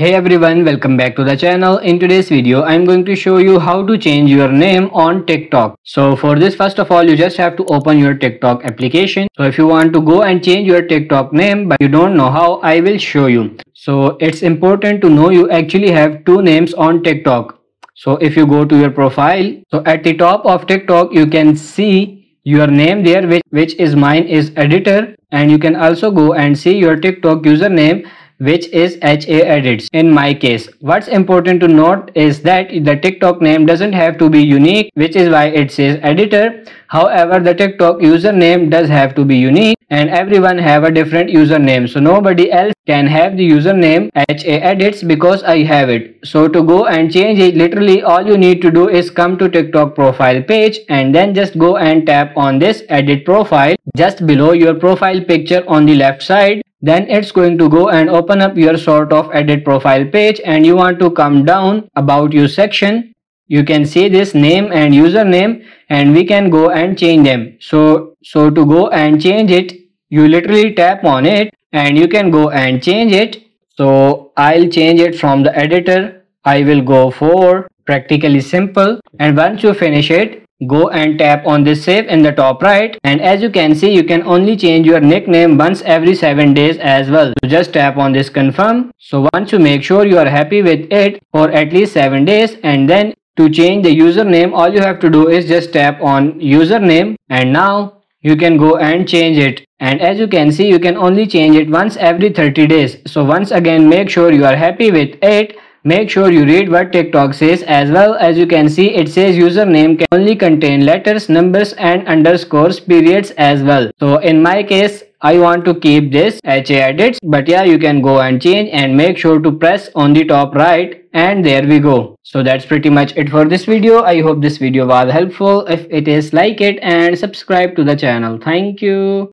Hey everyone, welcome back to the channel. In today's video, I'm going to show you how to change your name on TikTok. So for this, first of all, you just have to open your TikTok application. So if you want to go and change your TikTok name but you don't know how, I will show you. So it's important to know you actually have two names on TikTok. So if you go to your profile, so at the top of TikTok, you can see your name there, which is mine is editor, and you can also go and see your TikTok username, which is HA Edits. In my case, what's important to note is that the TikTok name doesn't have to be unique, which is why it says editor. However, the TikTok username does have to be unique, and everyone have a different username, so nobody else can have the username HA Edits because I have it. So to go and change it, literally all you need to do is come to TikTok profile page and then just go and tap on this edit profile just below your profile picture on the left side. Then it's going to go and open up your sort of edit profile page, and you want to come down about you section. You can see this name and username, and we can go and change them. So to go and change it, you literally tap on it and you can go and change it. So I'll change it from the editor. I will go for practically simple, and once you finish it, go and tap on this save in the top right, and as you can see, you can only change your nickname once every 7 days as well. So just tap on this confirm. So once you make sure you are happy with it for at least 7 days, and then to change the username, all you have to do is just tap on username, and now you can go and change it. And as you can see, you can only change it once every 30 days. So once again, make sure you are happy with it. Make sure you read what TikTok says as well. As you can see, it says username can only contain letters, numbers and underscores, periods as well. So in my case, I want to keep this HA Edits, but yeah, you can go and change, and make sure to press on the top right, and there we go. So that's pretty much it for this video. I hope this video was helpful. If it is, like it and subscribe to the channel. Thank you.